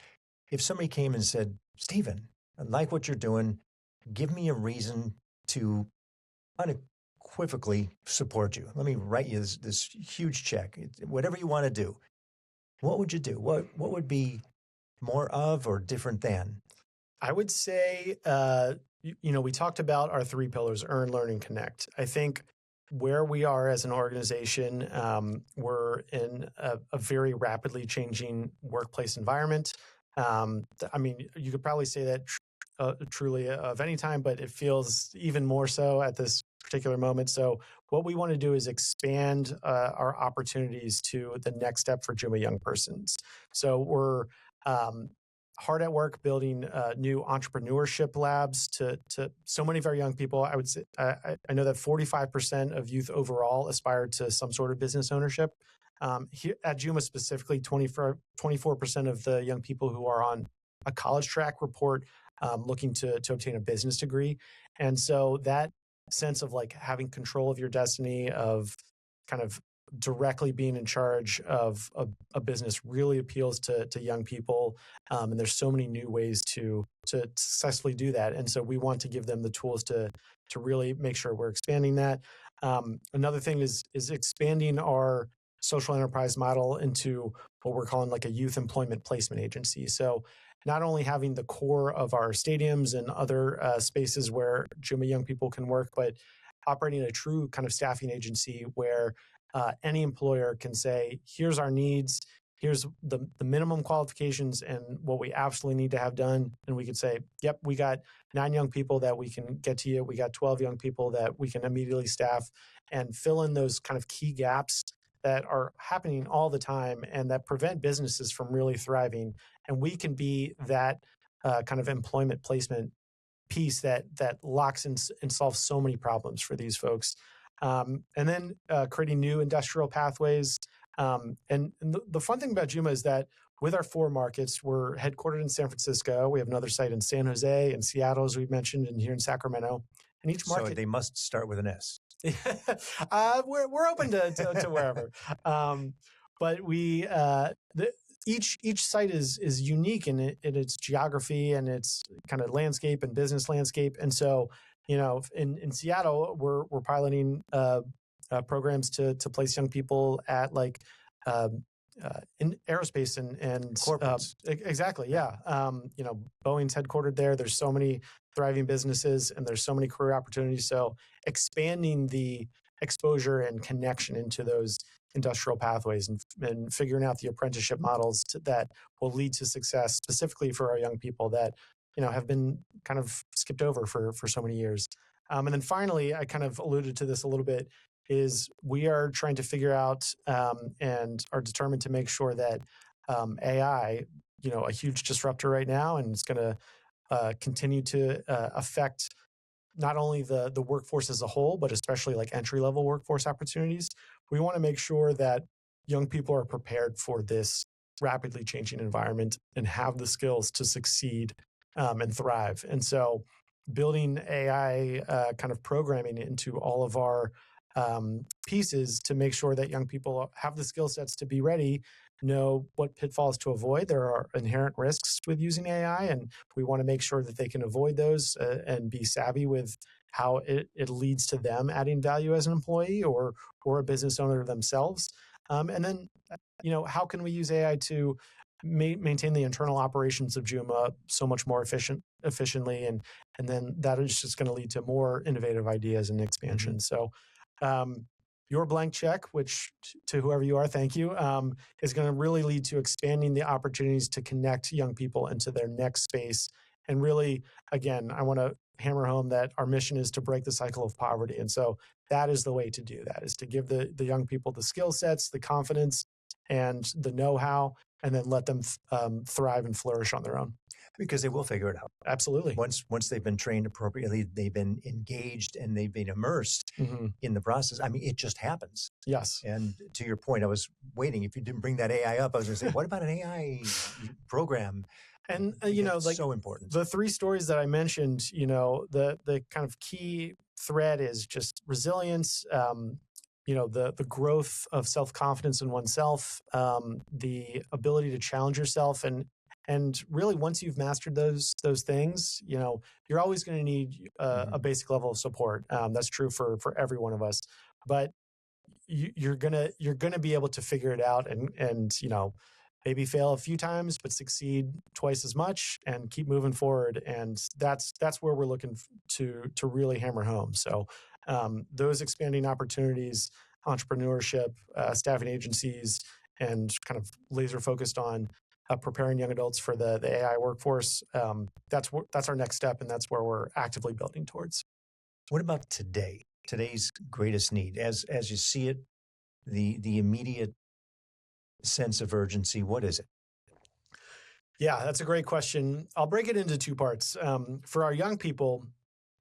if somebody came and said, Stephen, I like what you're doing, give me a reason to unequivocally support you. Let me write you this huge check. Whatever you want to do, what would you do? What would be more of or different than? I would say, we talked about our three pillars: earn, learn, and connect. I think where we are as an organization, we're in a very rapidly changing workplace environment. I mean, you could probably say that truly of any time, but it feels even more so at this particular moment. So what we want to do is expand our opportunities to the next step for Juma young persons. So we're hard at work building new entrepreneurship labs to so many of our young people. I would say I know that 45% of youth overall aspire to some sort of business ownership. Here at Juma specifically, 24% of the young people who are on a college track report looking to obtain a business degree. And so that sense of like having control of your destiny, of kind of directly being in charge of a business really appeals to young people. And there's so many new ways to successfully do that. And so we want to give them the tools to really make sure we're expanding that. Another thing is expanding our social enterprise model into what we're calling like a youth employment placement agency. So not only having the core of our stadiums and other spaces where Juma young people can work, but operating a true kind of staffing agency where any employer can say, here's our needs, here's the minimum qualifications and what we absolutely need to have done. And we could say, yep, we got 9 young people that we can get to you. We got 12 young people that we can immediately staff and fill in those kind of key gaps that are happening all the time and that prevent businesses from really thriving. And we can be that kind of employment placement piece that locks in and solves so many problems for these folks. And then creating new industrial pathways. And the fun thing about Juma is that with our 4 markets, we're headquartered in San Francisco. We have another site in San Jose and Seattle, as we've mentioned, and here in Sacramento. And each market, So they must start with an S. we're open to wherever. But we each site is unique in its geography and its kind of landscape and business landscape. And so, you know, in Seattle, we're piloting programs to place young people at like in aerospace and Corporates. Exactly, yeah. You know, Boeing's headquartered there. There's so many thriving businesses and there's so many career opportunities. So expanding the exposure and connection into those industrial pathways and figuring out the apprenticeship models that will lead to success specifically for our young people that, you know, have been kind of skipped over for so many years. And then finally, I kind of alluded to this a little bit, is we are trying to figure out and are determined to make sure that AI, you know, a huge disruptor right now, and it's going to continue to affect not only the workforce as a whole, but especially like entry-level workforce opportunities. We want to make sure that young people are prepared for this rapidly changing environment and have the skills to succeed and thrive. And so building AI kind of programming into all of our pieces to make sure that young people have the skill sets to be ready, know what pitfalls to avoid. There are inherent risks with using AI, and we want to make sure that they can avoid those and be savvy with how it leads to them adding value as an employee or a business owner themselves. And then, you know, how can we use AI to maintain the internal operations of Juma so much more efficiently, and then that is just going to lead to more innovative ideas and expansion. Mm-hmm. So your blank check, which to whoever you are, thank you, is going to really lead to expanding the opportunities to connect young people into their next space. And really, again, I want to hammer home that our mission is to break the cycle of poverty. And so that is the way to do that, is to give the young people the skill sets, the confidence, and the know-how, and then let them thrive and flourish on their own. Because they will figure it out. Absolutely. Once they've been trained appropriately, they've been engaged and they've been immersed in the process. I mean, it just happens. Yes. And to your point, I was waiting. If you didn't bring that AI up, I was going to say, what about an AI program? And, you know, like so important. The 3 stories that I mentioned, you know, the kind of key thread is just resilience, you know, the growth of self-confidence in oneself, the ability to challenge yourself. And really, once you've mastered those things, you know, you're always going to need a basic level of support. That's true for every one of us. But you're gonna be able to figure it out, and you know, maybe fail a few times, but succeed twice as much, and keep moving forward. And that's where we're looking to really hammer home. So those expanding opportunities, entrepreneurship, staffing agencies, and kind of laser focused on preparing young adults for the AI workforce. That's our next step, and that's where we're actively building towards. What about today? Today's greatest need, as you see it, the immediate sense of urgency. What is it? Yeah, that's a great question. I'll break it into two parts. For our young people,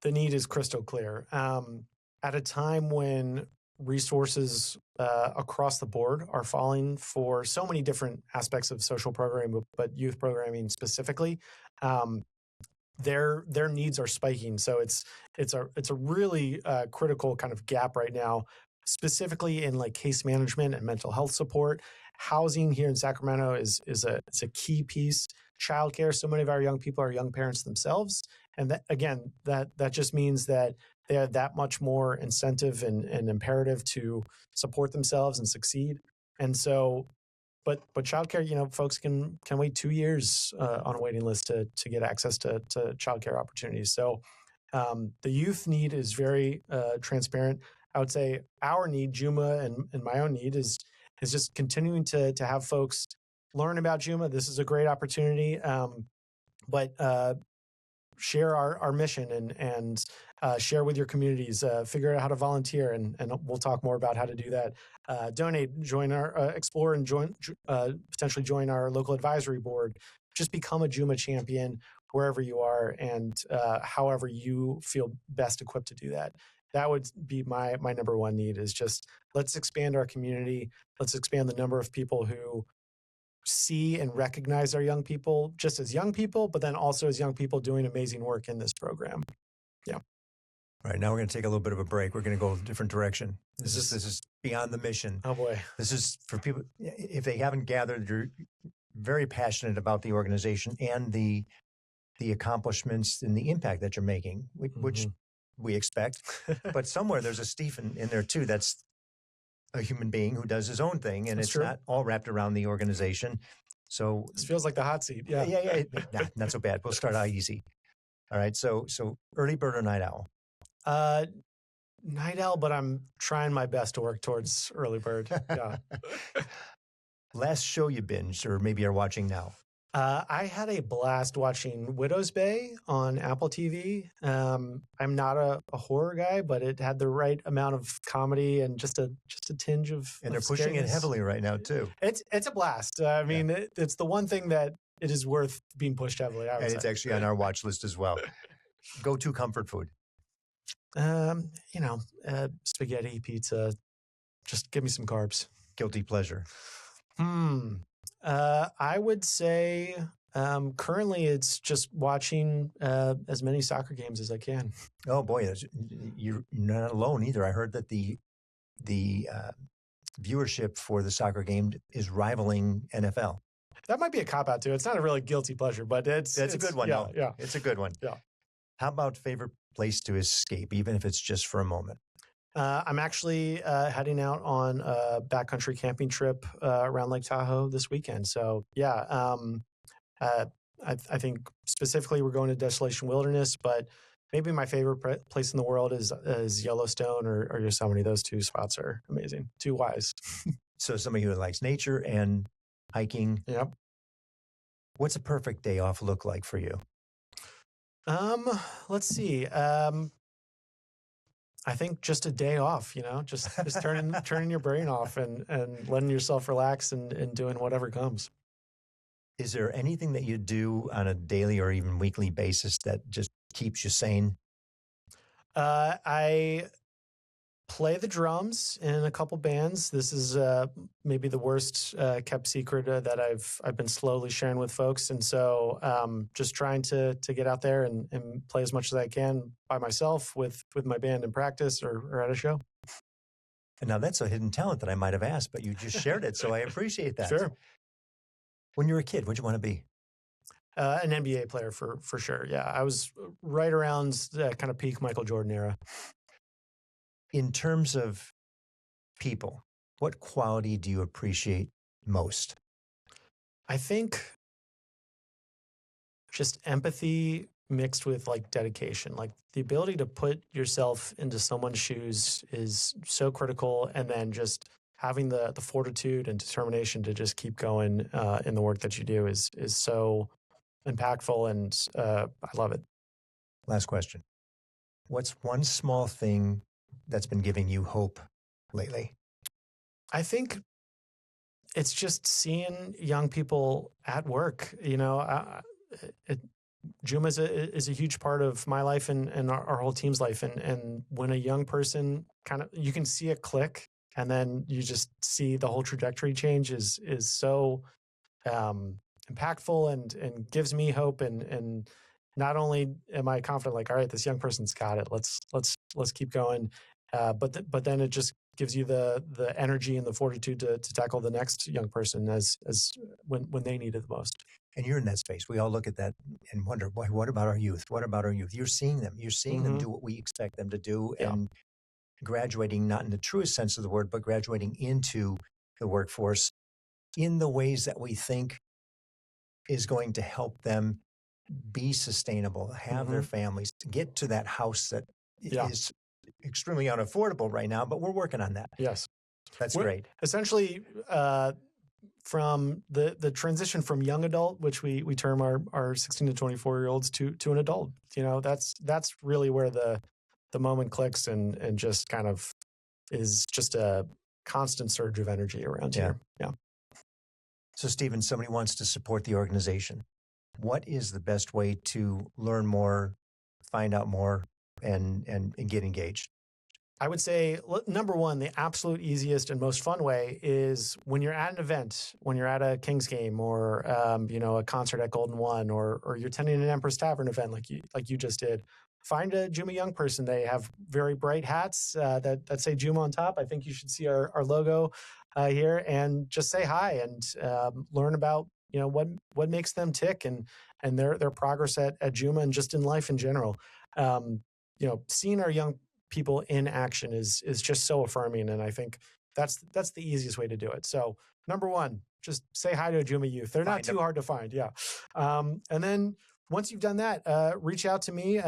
the need is crystal clear. At a time when resources across the board are falling for so many different aspects of social programming, but youth programming specifically, their needs are spiking. So it's a really critical kind of gap right now, specifically in like case management and mental health support. Housing here in Sacramento is a key piece. Childcare. So many of our young people are young parents themselves, and that just means that they have that much more incentive and imperative to support themselves and succeed. And so, but childcare, folks can wait 2 years on a waiting list to get access to childcare opportunities. So the youth need is very transparent. I would say our need, Juma and my own need, is just continuing to have folks learn about Juma. This is a great opportunity, but share our mission and share with your communities. Figure out how to volunteer, and we'll talk more about how to do that. Donate, join our explore, and potentially join our local advisory board. Just become a Juma champion wherever you are, and however you feel best equipped to do that. That would be my number one need, is just let's expand our community. Let's expand the number of people who see and recognize our young people just as young people, but then also as young people doing amazing work in this program. Yeah. All right, now we're going to take a little bit of a break. We're going to go a different direction. This is beyond the mission. Oh boy. This is for people, if they haven't gathered, you're very passionate about the organization and the accomplishments and the impact that you're making, which we expect. But somewhere there's a Stephen in there too. That's a human being who does his own thing, and it's not all wrapped around the organization. So this feels like the hot seat. Yeah. Yeah. Not so bad. We'll start out easy. All right. So early bird or night owl? Night owl, but I'm trying my best to work towards early bird. Yeah. Last show you binged, or maybe are watching now? I had a blast watching Widow's Bay on Apple TV. I'm not a horror guy, but it had the right amount of comedy and just a tinge of. And they're pushing it heavily right now too. It's a blast. I mean, it's the one thing that it is worth being pushed heavily. I would say. It's actually on our watch list as well. Go-to comfort food. Spaghetti, pizza. Just give me some carbs. Guilty pleasure. I would say currently it's just watching as many soccer games as I can. Oh boy, you're not alone either. I heard that the viewership for the soccer game is rivaling NFL. That might be a cop-out too. It's not a really guilty pleasure, but it's a good one. Yeah, yeah, it's a good one. Yeah. How about favorite place to escape, even if it's just for a moment? I'm actually heading out on a backcountry camping trip around Lake Tahoe this weekend. So yeah, I think specifically we're going to Desolation Wilderness, but maybe my favorite place in the world is Yellowstone or Yosemite. Those two spots are amazing. Too wise. So somebody who likes nature and hiking. Yep. What's a perfect day off look like for you? Let's see. I think just a day off, just turning your brain off and letting yourself relax and doing whatever comes. Is there anything that you do on a daily or even weekly basis that just keeps you sane? I play the drums in a couple bands. This is maybe the worst kept secret that I've been slowly sharing with folks. And so just trying to get out there and play as much as I can by myself with my band in practice or at a show. And now that's a hidden talent that I might have asked, but you just shared it. So I appreciate that. Sure. When you were a kid, what'd you want to be? An NBA player for sure. Yeah, I was right around the kind of peak Michael Jordan era. In terms of people, what quality do you appreciate most? I think just empathy, mixed with like dedication. Like the ability to put yourself into someone's shoes is so critical. And then just having the fortitude and determination to just keep going in the work that you do is so impactful. And I love it. Last question. What's one small thing that's been giving you hope lately? I think it's just seeing young people at work. You know, Juma is a huge part of my life and our whole team's life. And when a young person you can see it click, and then you just see the whole trajectory change is so impactful and gives me hope. And not only am I confident, like, all right, this young person's got it. Let's keep going. But then it just gives you the energy and the fortitude to tackle the next young person as when they need it the most. And you're in that space. We all look at that and wonder, boy, what about our youth? What about our youth? You're seeing them. You're seeing them do what we expect them to do, and graduating, not in the truest sense of the word, but graduating into the workforce in the ways that we think is going to help them be sustainable, have their families, to get to that house that is extremely unaffordable right now, but we're working on that. Yes. That's great. Essentially, from the transition from young adult, which we term our 16 to 24-year-olds to an adult, you know, that's really where the moment clicks and just kind of is just a constant surge of energy around here. Yeah. So, Stephen, somebody wants to support the organization. What is the best way to learn more, find out more, and get engaged? I would say, number one, the absolute easiest and most fun way is when you're at an event, when you're at a Kings game or a concert at Golden One, or you're attending an Empress Tavern event like you just did. Find a Juma young person. They have very bright hats that say Juma on top. I think you should see our logo here, and just say hi and learn about what makes them tick and their progress at Juma and just in life in general. Seeing our young people in action is just so affirming, and I think that's the easiest way to do it. So number one, just say hi to a Juma youth. They're not too hard to find. And then once you've done that, reach out to me.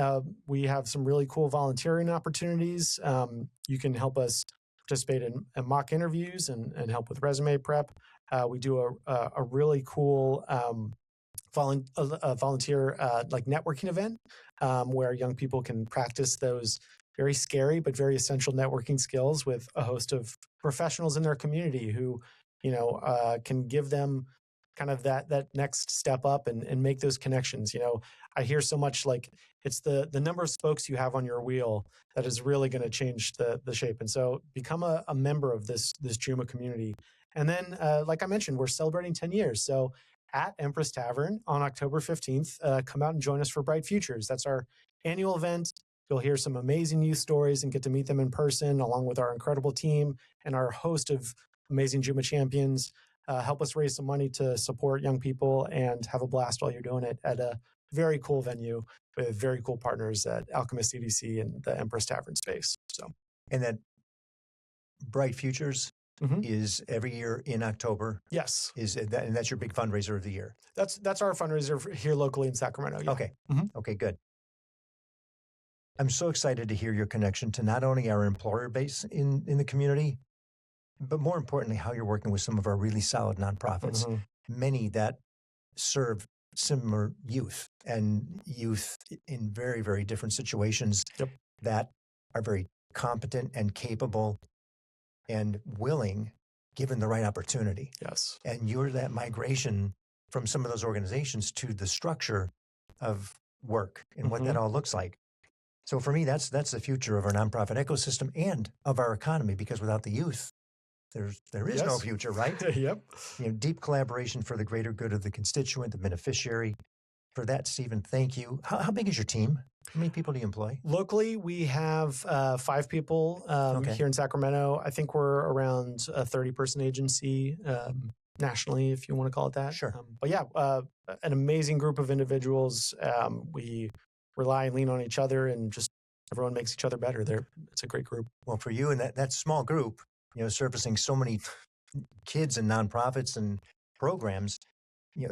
We have some really cool volunteering opportunities. You can help us participate in mock interviews and help with resume prep. We do a really cool volunteer like networking event where young people can practice those very scary but very essential networking skills with a host of professionals in their community who can give them kind of that next step up and make those connections. I hear so much like it's the number of spokes you have on your wheel that is really going to change the shape. And so become a member of this Juma community. And then, like I mentioned, we're celebrating 10 years. So at Empress Tavern on October 15th, come out and join us for Bright Futures. That's our annual event. You'll hear some amazing youth stories and get to meet them in person, along with our incredible team and our host of amazing Juma champions. Help us raise some money to support young people and have a blast while you're doing it at a very cool venue with very cool partners at Alchemist CDC and the Empress Tavern space. And that Bright Futures is every year in October. Yes. And that's your big fundraiser of the year. That's our fundraiser here locally in Sacramento. Yeah. Okay. Okay, good. I'm so excited to hear your connection to not only our employer base in the community, but more importantly, how you're working with some of our really solid nonprofits, many that serve similar youth and youth in very, very different situations that are very competent and capable and willing, given the right opportunity. Yes. And you're that migration from some of those organizations to the structure of work and what that all looks like. So for me, that's the future of our nonprofit ecosystem and of our economy, because without the youth, there is no future, right? Yep. Deep collaboration for the greater good of the constituent, the beneficiary. For that, Stephen, thank you. How big is your team? How many people do you employ? Locally, we have 5 people here in Sacramento. I think we're around a 30-person agency nationally, if you want to call it that. Sure. But yeah, an amazing group of individuals. We rely and lean on each other, and just everyone makes each other better. It's a great group. Well, for you and that small group, servicing so many kids and nonprofits and programs,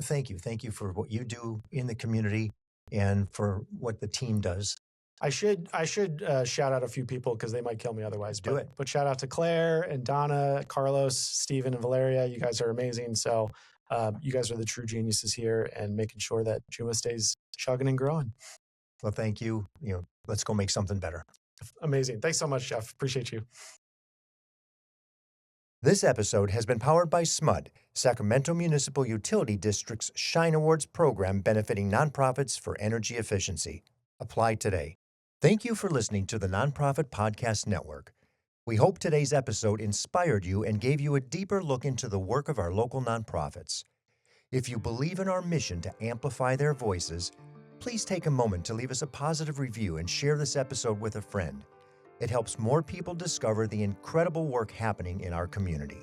thank you. Thank you for what you do in the community and for what the team does. I should shout out a few people because they might kill me otherwise. Do it. But shout out to Claire and Donna, Carlos, Stephen, and Valeria. You guys are amazing. So you guys are the true geniuses here and making sure that Juma stays chugging and growing. Well, thank you. Let's go make something better. Amazing. Thanks so much, Jeff. Appreciate you. This episode has been powered by SMUD, Sacramento Municipal Utility District's Shine Awards program benefiting nonprofits for energy efficiency. Apply today. Thank you for listening to the NonProfit Podcast Network. We hope today's episode inspired you and gave you a deeper look into the work of our local nonprofits. If you believe in our mission to amplify their voices, please take a moment to leave us a positive review and share this episode with a friend. It helps more people discover the incredible work happening in our community.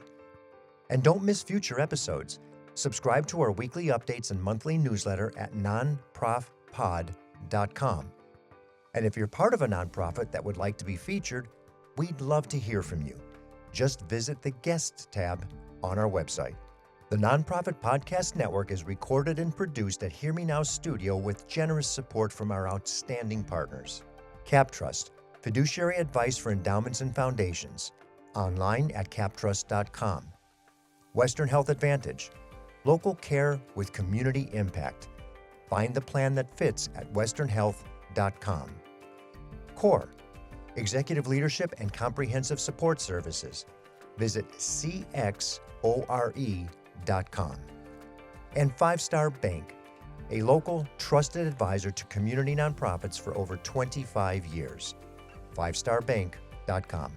And don't miss future episodes. Subscribe to our weekly updates and monthly newsletter at nonprofpod.com. And if you're part of a nonprofit that would like to be featured, we'd love to hear from you. Just visit the Guests tab on our website. The NonProfit Podcast Network is recorded and produced at Hear Me Now Studio with generous support from our outstanding partners. CapTrust, fiduciary advice for endowments and foundations, online at captrust.com. Western Health Advantage, local care with community impact. Find the plan that fits at westernhealth.com. CORE, executive leadership and comprehensive support services. Visit cxore.com. And 5 Star Bank, a local trusted advisor to community nonprofits for over 25 years. 5starbank.com.